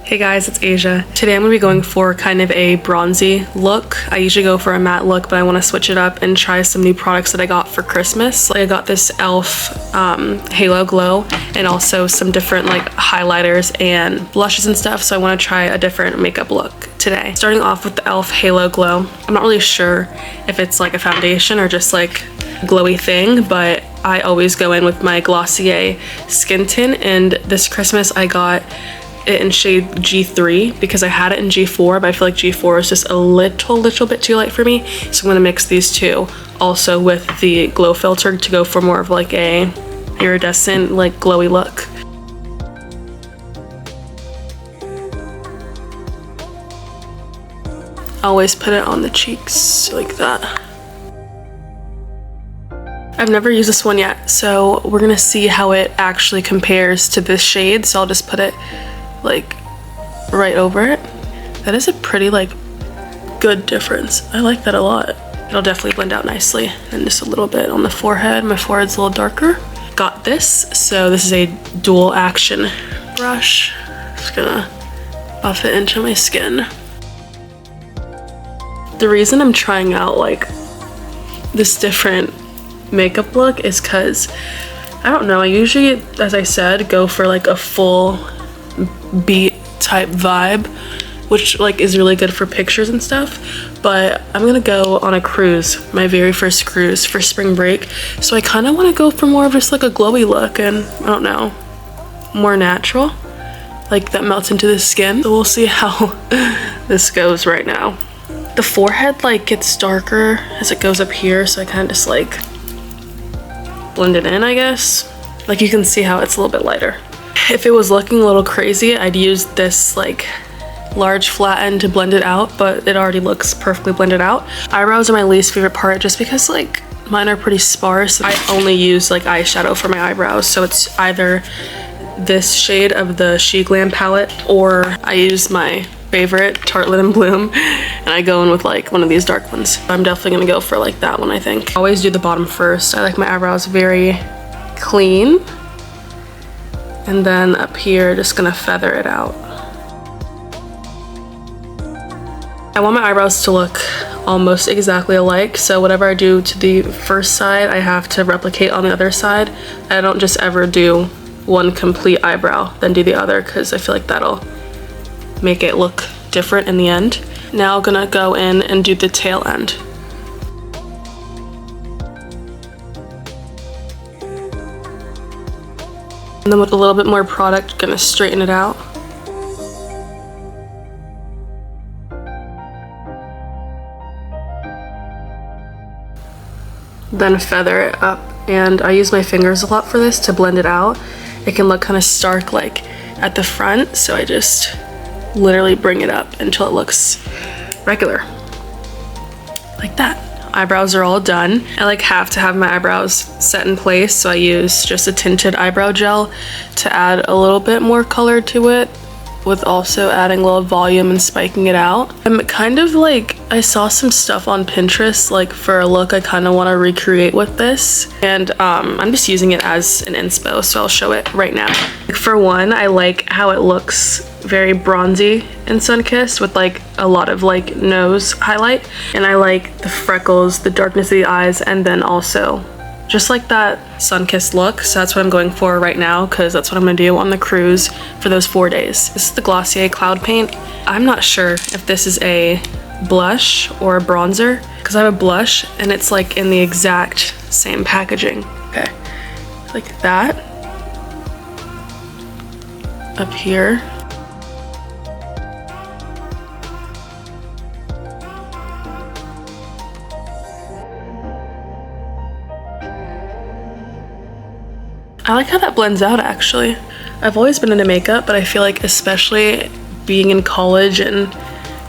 Hey guys, it's Asia. Today I'm going to be going for kind of a bronzy look. I usually go for a matte look, but I want to switch it up and try some new products that I got for Christmas. I got this e.l.f. Halo Glow and also some different like highlighters and blushes and stuff, so I want to try a different makeup look today. Starting off with the e.l.f. Halo Glow. I'm not really sure if it's like a foundation or just like glowy thing, but I always go in with my Glossier skin tint, and this Christmas I got it in shade G3 because I had it in G4, but I feel like G4 is just a little bit too light for me, so I'm gonna mix these two also with the glow filter to go for more of like a iridescent like glowy look. Always put it on the cheeks like that. I've never used this one yet, so we're gonna see how it actually compares to this shade, so I'll just put it like right over it. That is a pretty like good difference. I like that a lot. It'll definitely blend out nicely. And just a little bit on the forehead. My forehead's a little darker. Got this. So this is a dual action brush. Just gonna buff it into my skin. The reason I'm trying out like this different makeup look is because I don't know, I usually, as I said, go for like a full beat type vibe, which like is really good for pictures and stuff, but I'm gonna go on a cruise, my very first cruise for spring break, so I kind of want to go for more of just like a glowy look and I don't know, more natural, like that melts into the skin. So we'll see how this goes right now. The forehead like gets darker as it goes up here, so I kind of just like blend it in, I guess. Like you can see how it's a little bit lighter. If it was looking a little crazy, I'd use this like large flat end to blend it out, but it already looks perfectly blended out. Eyebrows are my least favorite part just because like mine are pretty sparse. I only use like eyeshadow for my eyebrows, so it's either this shade of the She Glam palette or I use my favorite Tarte Linen Bloom and I go in with like one of these dark ones. I'm definitely gonna go for like that one, I think. I always do the bottom first. I like my eyebrows very clean. And then up here, just gonna feather it out. I want my eyebrows to look almost exactly alike, so whatever I do to the first side, I have to replicate on the other side. I don't just ever do one complete eyebrow, then do the other, because I feel like that'll make it look different in the end. Now I'm gonna go in and do the tail end. And then with a little bit more product, gonna straighten it out. Then feather it up, and I use my fingers a lot for this to blend it out. It can look kind of stark like at the front, so I just literally bring it up until it looks regular. Like that. Eyebrows are all done. I like have to have my eyebrows set in place, so I use just a tinted eyebrow gel to add a little bit more color to it, with also adding a little volume and spiking it out. I'm kind of like, I saw some stuff on Pinterest like for a look I kind of want to recreate with this, and I'm just using it as an inspo, so I'll show it right now. For one, I like how it looks very bronzy in Sunkissed with like a lot of like nose highlight, and I like the freckles, the darkness of the eyes, and then also just like that Sunkissed look. So that's what I'm going for right now, because that's what I'm gonna do on the cruise for those 4 days. This is the Glossier Cloud Paint. I'm not sure if this is a blush or a bronzer, because I have a blush and it's like in the exact same packaging. Okay, like that. Up here. I like how that blends out actually. I've always been into makeup, but I feel like especially being in college and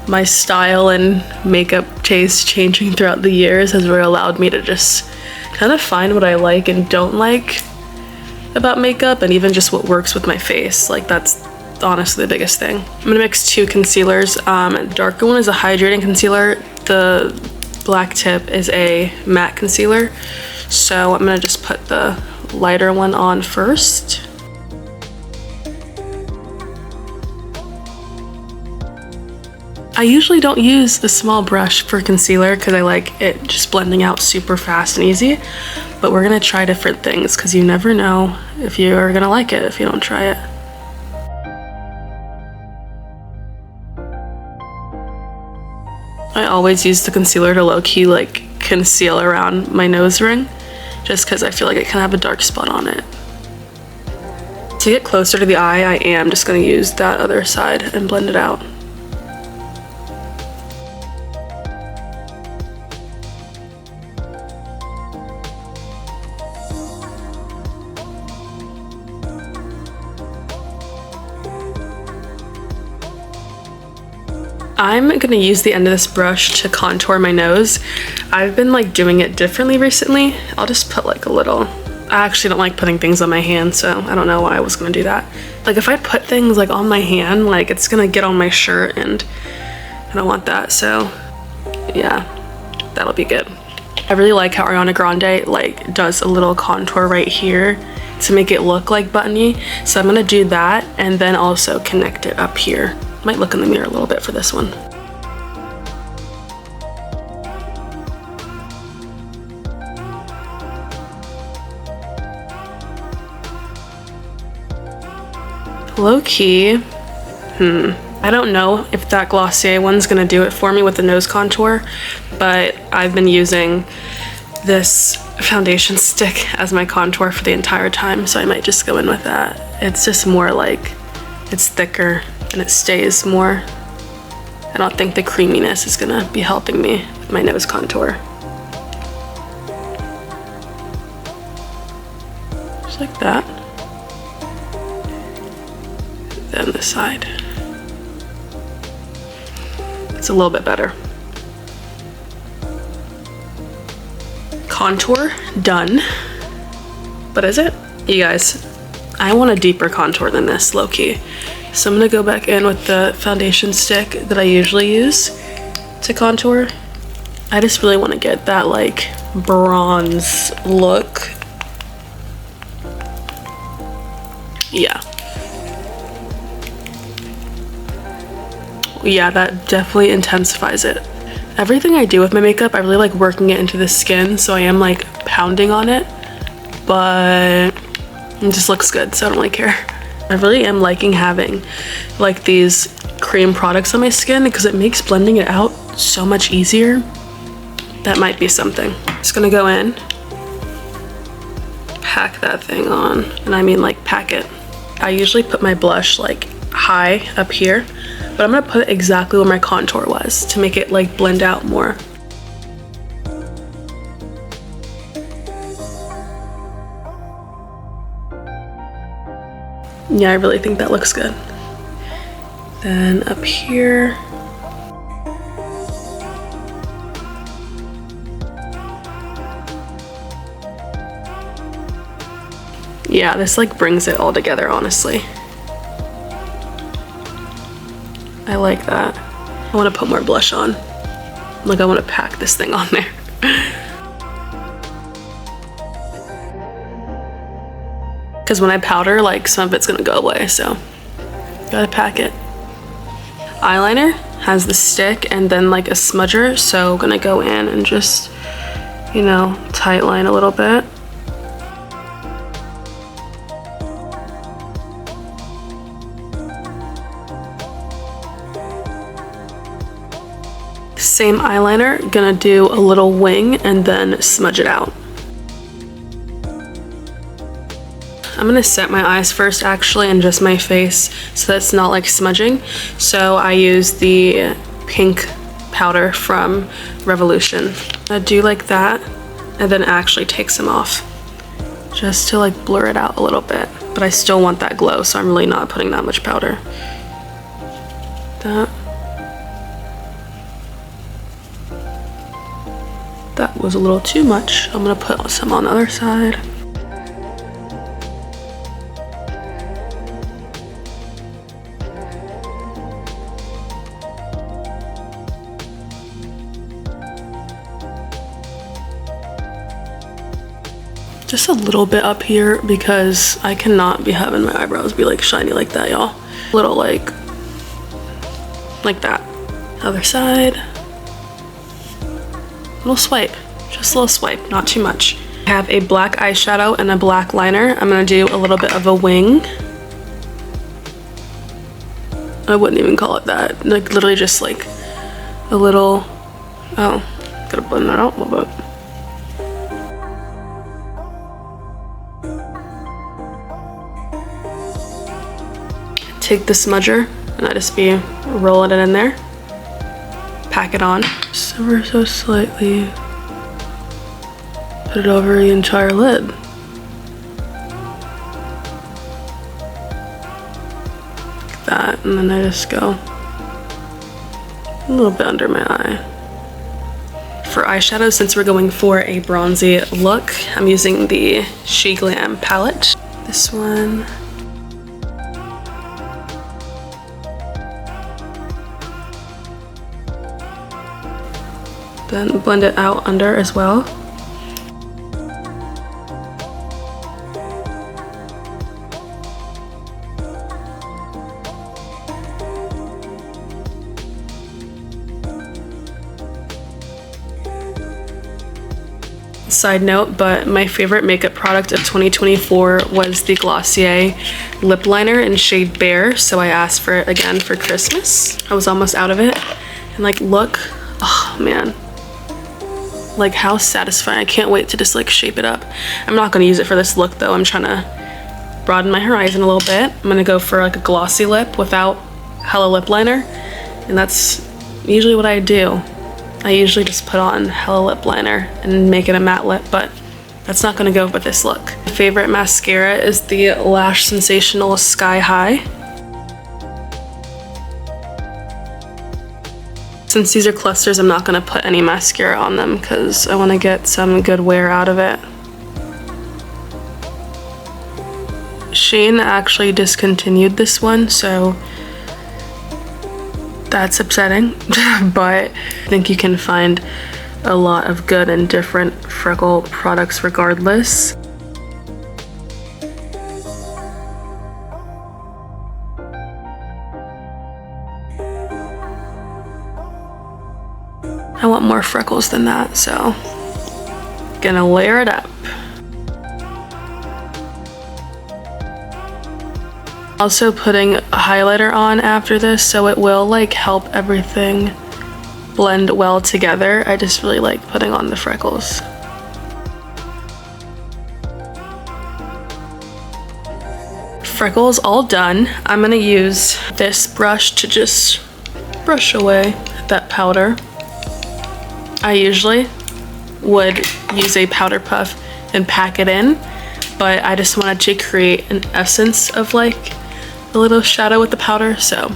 my style and makeup taste changing throughout the years has really allowed me to just kind of find what I like and don't like about makeup, and even just what works with my face. Like that's honestly the biggest thing. I'm gonna mix two concealers. Darker one is a hydrating concealer. The black tip is a matte concealer. So I'm gonna just put the lighter one on first. I usually don't use a small brush for concealer because I like it just blending out super fast and easy, but we're gonna try different things because you never know if you're gonna like it if you don't try it. I always use the concealer to low-key like conceal around my nose ring just because I feel like it can have a dark spot on it. To get closer to the eye, I am just gonna use that other side and blend it out. I'm gonna use the end of this brush to contour my nose. I've been like doing it differently recently. I'll just put like a little, I actually don't like putting things on my hand, so I don't know why I was gonna do that. Like if I put things like on my hand, like it's gonna get on my shirt and I don't want that, so yeah, that'll be good. I really like how Ariana Grande like does a little contour right here to make it look like buttony. So I'm gonna do that and then also connect it up here. Might look in the mirror a little bit for this one. Low key, I don't know if that Glossier one's gonna do it for me with the nose contour, but I've been using this foundation stick as my contour for the entire time, so I might just go in with that. It's just more like, it's thicker and it stays more. I don't think the creaminess is gonna be helping me with my nose contour. Just like that. Then the side. It's a little bit better. Contour done. But is it? You guys, I want a deeper contour than this, low-key. So I'm gonna go back in with the foundation stick that I usually use to contour. I just really want to get that like bronze look. Yeah. Yeah, that definitely intensifies it. Everything I do with my makeup, I really like working it into the skin, so I am like pounding on it, but it just looks good, so I don't really care. I really am liking having like these cream products on my skin because it makes blending it out so much easier. That might be something. Just gonna go in, pack that thing on, and I mean like pack it. I usually put my blush like high up here, but I'm gonna put it exactly where my contour was to make it like blend out more. Yeah, I really think that looks good. Then up here. Yeah, this like brings it all together, honestly. I like that. I want to put more blush on. Like I want to pack this thing on there. Because when I powder, like some of it's gonna go away, so gotta pack it. Eyeliner has the stick and then like a smudger, so gonna go in and just, you know, tight line a little bit. Same eyeliner, gonna do a little wing and then smudge it out. I'm gonna set my eyes first actually and just my face so that's not like smudging. So I use the pink powder from Revolution. I do like that and then actually take some off just to like blur it out a little bit. But I still want that glow, so I'm really not putting that much powder. That was a little too much. I'm gonna put some on the other side. Just a little bit up here because I cannot be having my eyebrows be like shiny like that, y'all. A little like that. Other side. Little swipe, just a little swipe, not too much. I have a black eyeshadow and a black liner. I'm gonna do a little bit of a wing. I wouldn't even call it that. Like literally just like a little, oh, gotta blend that out a little bit. Take the smudger and I just be rolling it in there. Pack it on. Just ever so slightly put it over the entire lid. Like that, and then I just go a little bit under my eye. For eyeshadow, since we're going for a bronzy look, I'm using the She Glam palette. This one. Then blend it out under as well. Side note, but my favorite makeup product of 2024 was the Glossier lip liner in shade Bare, so I asked for it again for Christmas. I was almost out of it, and like look, oh man. Like how satisfying. I can't wait to just like shape it up. I'm not gonna use it for this look though. I'm trying to broaden my horizon a little bit. I'm gonna go for like a glossy lip without hella lip liner. And that's usually what I do. I usually just put on hella lip liner and make it a matte lip, but that's not gonna go with this look. My favorite mascara is the Lash Sensational Sky High. Since these are clusters, I'm not gonna put any mascara on them because I wanna get some good wear out of it. Shein actually discontinued this one, so that's upsetting, but I think you can find a lot of good and different freckle products regardless. I want more freckles than that, so gonna layer it up. Also putting a highlighter on after this, so it will like help everything blend well together. I just really like putting on the freckles. Freckles all done. I'm gonna use this brush to just brush away that powder. I usually would use a powder puff and pack it in, but I just wanted to create an essence of like a little shadow with the powder, so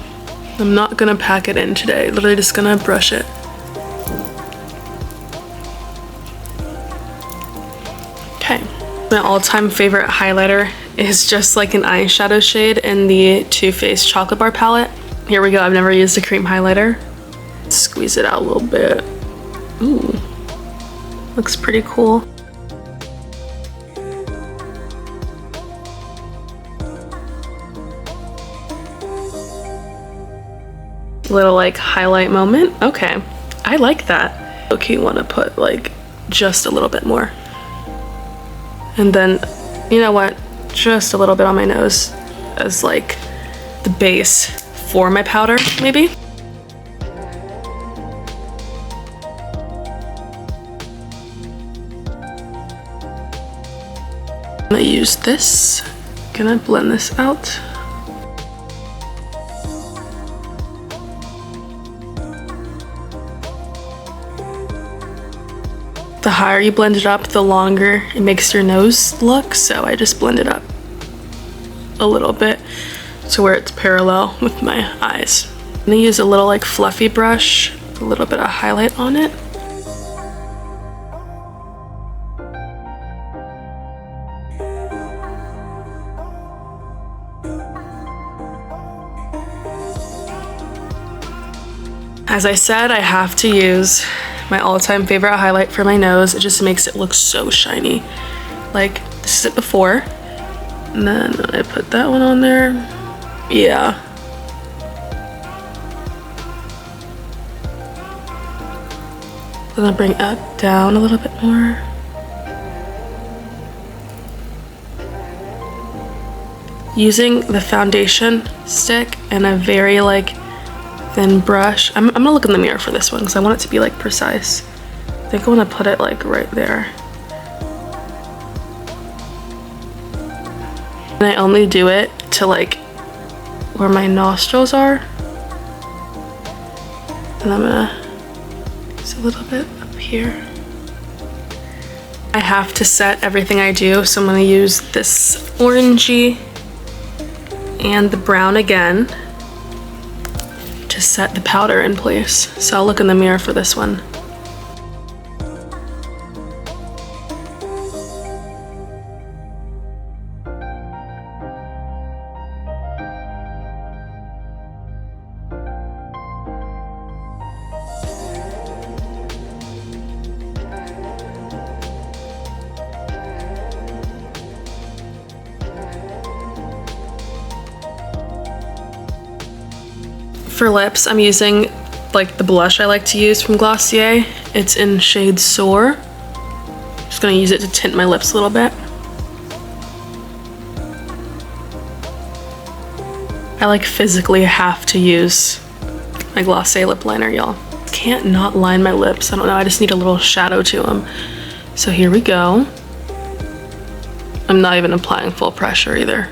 I'm not gonna pack it in today. Literally just gonna brush it. Okay, my all-time favorite highlighter is just like an eyeshadow shade in the Too Faced Chocolate Bar palette. Here we go. I've never used a cream highlighter. Squeeze it out a little bit. Ooh, looks pretty cool. Little like highlight moment. Okay, I like that. Okay, you want to put like just a little bit more. And then, you know what? Just a little bit on my nose as like the base for my powder, maybe. I'm gonna use this, gonna blend this out. The higher you blend it up, the longer it makes your nose look, so I just blend it up a little bit to where it's parallel with my eyes. I'm gonna use a little like fluffy brush, a little bit of highlight on it. As I said, I have to use my all-time favorite highlight for my nose. It just makes it look so shiny. Like, this is it before. And then I put that one on there. Yeah. Then I'll bring it down a little bit more. Using the foundation stick and a very like thin brush. I'm gonna look in the mirror for this one because I want it to be like precise. I think I want to put it like right there. And I only do it to like where my nostrils are. And I'm gonna use a little bit up here. I have to set everything I do, so I'm gonna use this orangey and the brown again to set the powder in place. So I'll look in the mirror for this one. For lips, I'm using like the blush I like to use from Glossier. It's in shade Soar. Just gonna use it to tint my lips a little bit. I like physically have to use my Glossier lip liner, y'all. Can't not line my lips. I don't know, I just need a little shadow to them. So here we go. I'm not even applying full pressure either.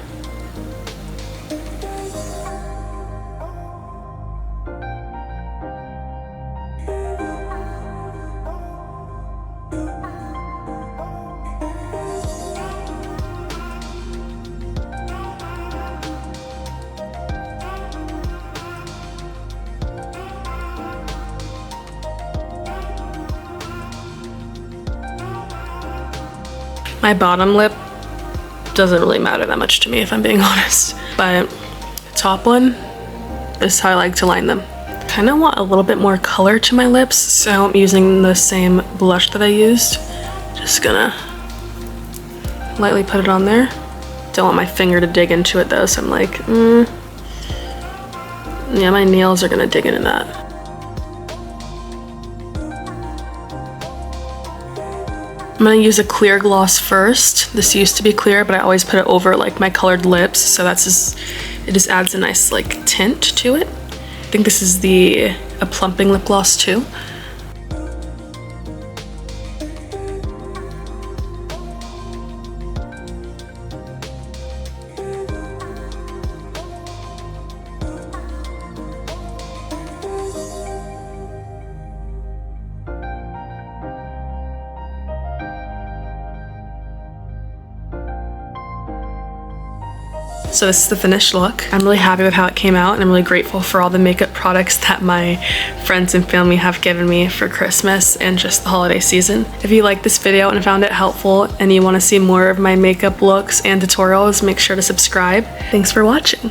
My bottom lip doesn't really matter that much to me if I'm being honest, but the top one is how I like to line them. Kind of want a little bit more color to my lips, so I'm using the same blush that I used. Just gonna lightly put it on there. Don't want my finger to dig into it though, so I'm like, yeah, my nails are gonna dig into that. I'm gonna use a clear gloss first. This used to be clear, but I always put it over like my colored lips, so that's just, it just adds a nice like tint to it. I think this is a plumping lip gloss too. So this is the finished look. I'm really happy with how it came out, and I'm really grateful for all the makeup products that my friends and family have given me for Christmas and just the holiday season. If you liked this video and found it helpful and you want to see more of my makeup looks and tutorials, make sure to subscribe. Thanks for watching.